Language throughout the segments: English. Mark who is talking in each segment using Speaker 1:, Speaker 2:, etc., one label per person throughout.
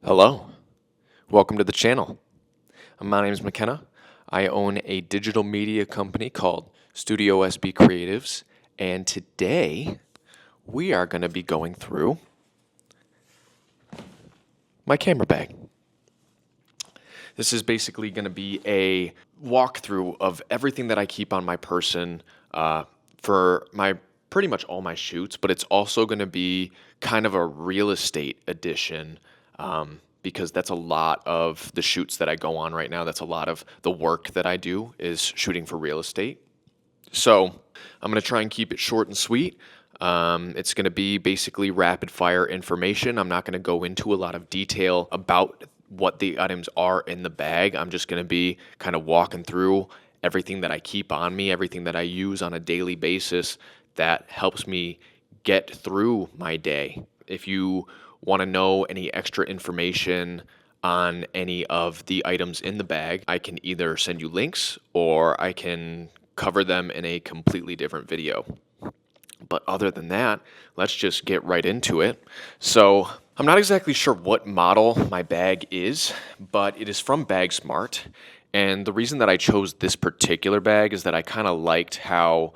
Speaker 1: Hello, welcome to the channel. My name is McKenna. I own a digital media company called studiosbcreatives, and today we are going to be going through my camera bag. This is basically going to be a walkthrough of everything that I keep on my person for my pretty much all my shoots, but it's also going to be kind of a real estate edition because that's a lot of the shoots that I go on right now. That's a lot of the work that I do is shooting for real estate. So I'm going to try and keep it short and sweet. It's going to be basically rapid fire information. I'm not going to go into a lot of detail about what the items are in the bag. I'm just going to be kind of walking through everything that I keep on me, everything that I use on a daily basis that helps me get through my day. If you want to know any extra information on any of the items in the bag, I can either send you links or I can cover them in a completely different video. But other than that, let's just get right into it. So I'm not exactly sure what model my bag is, but it is from BagSmart. And the reason that I chose this particular bag is that I kind of liked how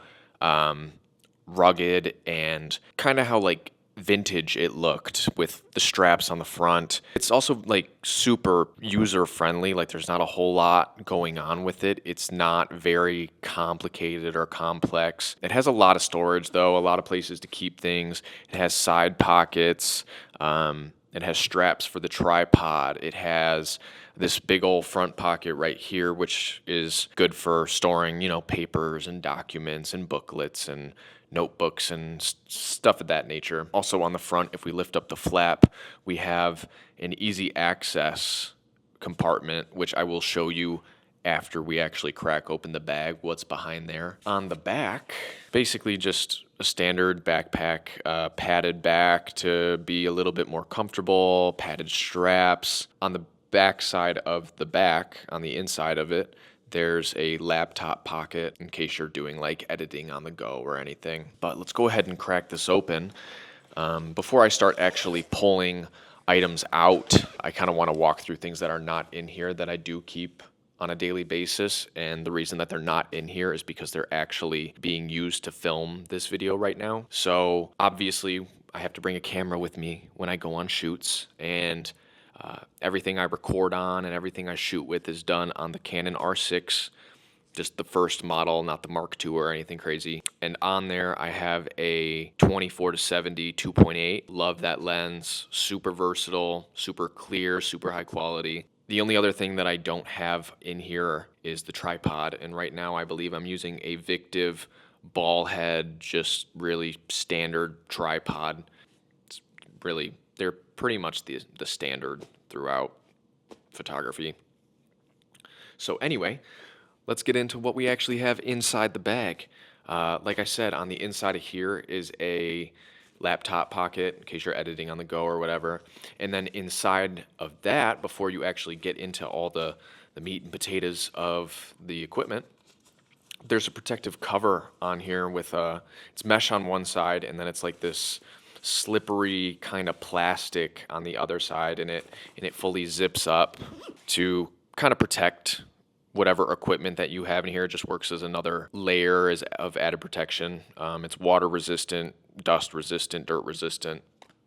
Speaker 1: rugged and kind of how like vintage it looked with the straps on the front. It's also like super user friendly. Like there's not a whole lot going on with it. It's not very complicated or complex. It has a lot of storage though, a lot of places to keep things. It has side pockets. It has straps for the tripod. It has this big old front pocket right here, which is good for storing, papers and documents and booklets and notebooks and stuff of that nature. Also on the front, if we lift up the flap, we have an easy access compartment, which I will show you after we actually crack open the bag, what's behind there. On the back, basically just a standard backpack, padded back to be a little bit more comfortable, padded straps. On the back side of the back, on the inside of it, there's a laptop pocket in case you're doing like editing on the go or anything. But let's go ahead and crack this open. Before I start actually pulling items out, I kind of want to walk through things that are not in here that I do keep on a daily basis. And the reason that they're not in here is because they're actually being used to film this video right now. So obviously I have to bring a camera with me when I go on shoots, and everything I record on and everything I shoot with is done on the Canon R6, just the first model, not the Mark II or anything crazy. And on there, I have a 24-70 2.8. Love that lens. Super versatile, super clear, super high quality. The only other thing that I don't have in here is the tripod. And right now, I believe I'm using a Victiv ball head, just really standard tripod. It's really, they're pretty much the standard throughout photography. So anyway, let's get into what we actually have inside the bag. Like I said, on the inside of here is a laptop pocket in case you're editing on the go or whatever. And then inside of that, before you actually get into all the meat and potatoes of the equipment, there's a protective cover on here with it's mesh on one side, and then it's like this slippery kind of plastic on the other side, and it fully zips up to kind of protect whatever equipment that you have in here. It just works as another layer of added protection. It's water resistant, dust resistant, dirt resistant,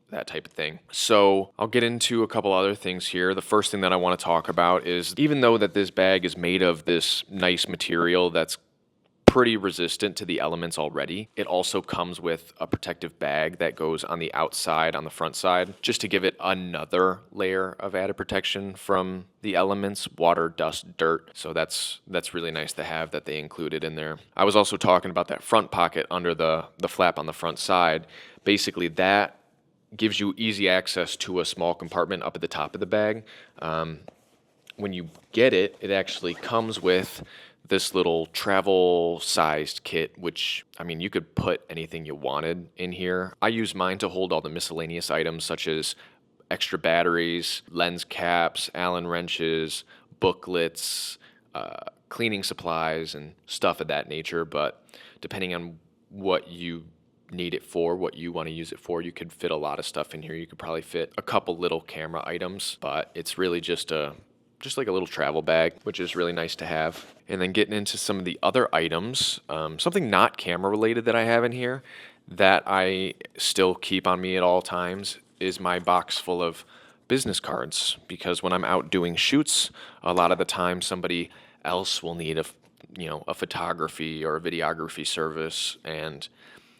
Speaker 1: that type of thing. So I'll get into a couple other things here. The first thing that I want to talk about is, even though that this bag is made of this nice material that's pretty resistant to the elements already, it also comes with a protective bag that goes on the outside, on the front side, just to give it another layer of added protection from the elements, water, dust, dirt. So that's really nice to have that they included in there. I was also talking about that front pocket under the flap on the front side. Basically, that gives you easy access to a small compartment up at the top of the bag. When you get it, it actually comes with this little travel-sized kit, which, I mean, you could put anything you wanted in here. I use mine to hold all the miscellaneous items such as extra batteries, lens caps, Allen wrenches, booklets, cleaning supplies, and stuff of that nature. But depending on what you need it for, what you want to use it for. You could fit a lot of stuff in here. You could probably fit a couple little camera items, but it's really just like a little travel bag, which is really nice to have. And then getting into some of the other items, something not camera related that I have in here that I still keep on me at all times is my box full of business cards, because when I'm out doing shoots, a lot of the time somebody else will need a photography or a videography service, and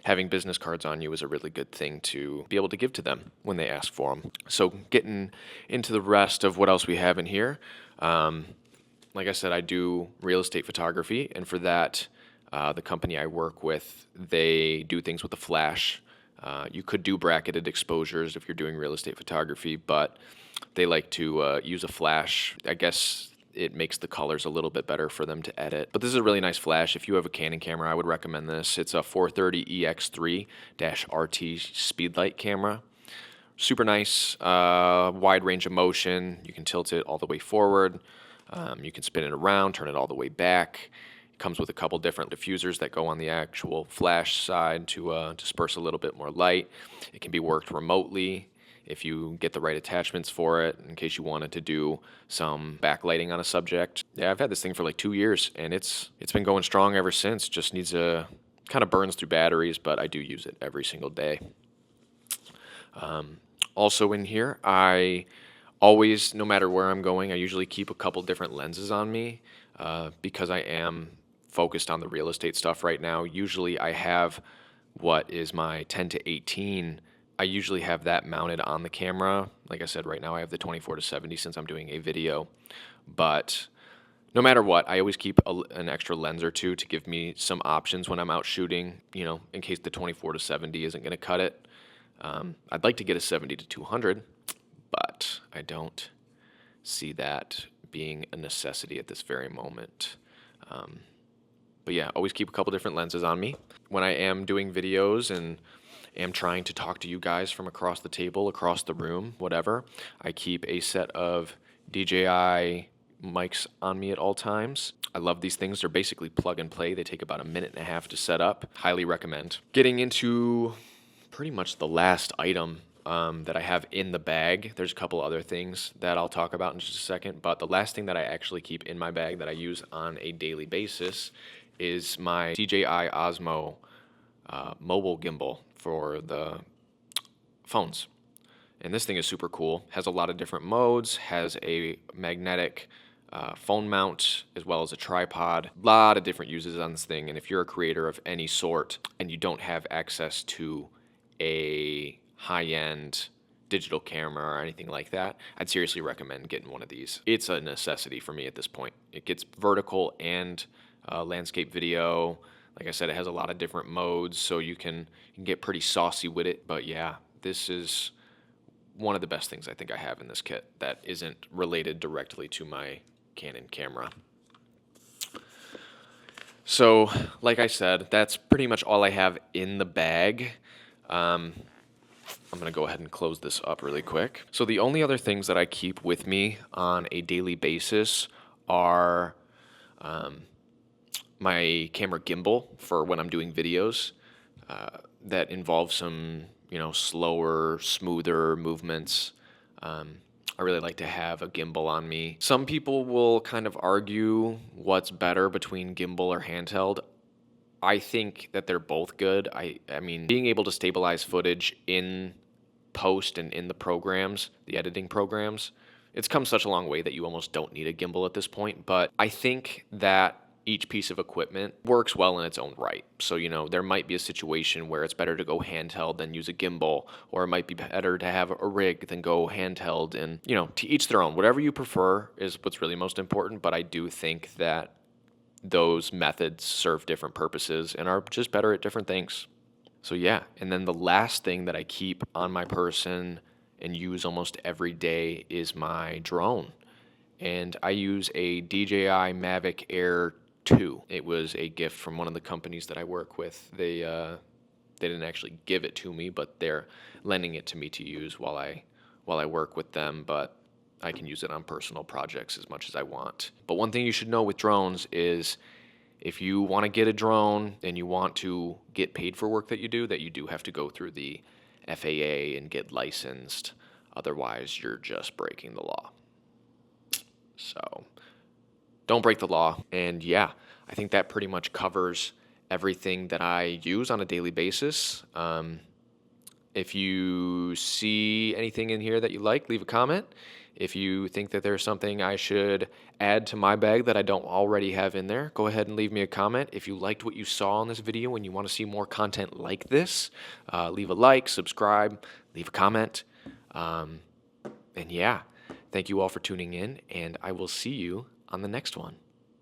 Speaker 1: having business cards on you is a really good thing to be able to give to them when they ask for them. So getting into the rest of what else we have in here, like I said, I do real estate photography, and for that, the company I work with, they do things with a flash. You could do bracketed exposures if you're doing real estate photography, but they like to use a flash. I guess it makes the colors a little bit better for them to edit. But this is a really nice flash. If you have a Canon camera, I would recommend this. It's a 430 EX3-RT speedlight camera. Super nice, wide range of motion. You can tilt it all the way forward. You can spin it around, turn it all the way back. It comes with a couple different diffusers that go on the actual flash side to disperse a little bit more light. It can be worked remotely if you get the right attachments for it, in case you wanted to do some backlighting on a subject. Yeah, I've had this thing for like 2 years, and it's been going strong ever since. Just needs kind of burns through batteries, but I do use it every single day. Also in here, I always, no matter where I'm going, I usually keep a couple different lenses on me because I am focused on the real estate stuff right now. Usually I have what is my 10-18. I usually have that mounted on the camera. Like I said, right now I have the 24-70 since I'm doing a video. But no matter what, I always keep an extra lens or two to give me some options when I'm out shooting, in case the 24-70 isn't going to cut it. I'd like to get a 70-200, but I don't see that being a necessity at this very moment. But yeah, always keep a couple different lenses on me. When I am doing videos and am trying to talk to you guys from across the table, across the room, whatever, I keep a set of DJI mics on me at all times. I love these things. They're basically plug and play. They take about 1.5 minutes to set up. Highly recommend. Getting into pretty much the last item that I have in the bag. There's a couple other things that I'll talk about in just a second, but the last thing that I actually keep in my bag that I use on a daily basis is my DJI Osmo mobile gimbal for the phones. And this thing is super cool. Has a lot of different modes, has a magnetic phone mount as well as a tripod. A lot of different uses on this thing, and if you're a creator of any sort and you don't have access to a high-end digital camera or anything like that, I'd seriously recommend getting one of these. It's a necessity for me at this point. It gets vertical and landscape video. Like I said, it has a lot of different modes, so you can get pretty saucy with it. But yeah, this is one of the best things I think I have in this kit that isn't related directly to my Canon camera. So, like I said, that's pretty much all I have in the bag. I'm going to go ahead and close this up really quick. So the only other things that I keep with me on a daily basis are my camera gimbal for when I'm doing videos that involve some, slower, smoother movements. I really like to have a gimbal on me. Some people will kind of argue what's better between gimbal or handheld. I think that they're both good. I mean, being able to stabilize footage in post and in the programs, the editing programs, it's come such a long way that you almost don't need a gimbal at this point. But I think that each piece of equipment works well in its own right. So, there might be a situation where it's better to go handheld than use a gimbal, or it might be better to have a rig than go handheld. And, to each their own. Whatever you prefer is what's really most important. But I do think that those methods serve different purposes and are just better at different things. So yeah, and then the last thing that I keep on my person and use almost every day is my drone. And I use a DJI Mavic Air 2. It was a gift from one of the companies that I work with. They didn't actually give it to me, but they're lending it to me to use while I work with them, but I can use it on personal projects as much as I want. But one thing you should know with drones is if you want to get a drone and you want to get paid for work that you do have to go through the FAA and get licensed. Otherwise, you're just breaking the law. So don't break the law. And yeah, I think that pretty much covers everything that I use on a daily basis. If you see anything in here that you like, leave a comment. If you think that there's something I should add to my bag that I don't already have in there, go ahead and leave me a comment. If you liked what you saw in this video and you want to see more content like this, leave a like, subscribe, leave a comment. And yeah, thank you all for tuning in, and I will see you on the next one.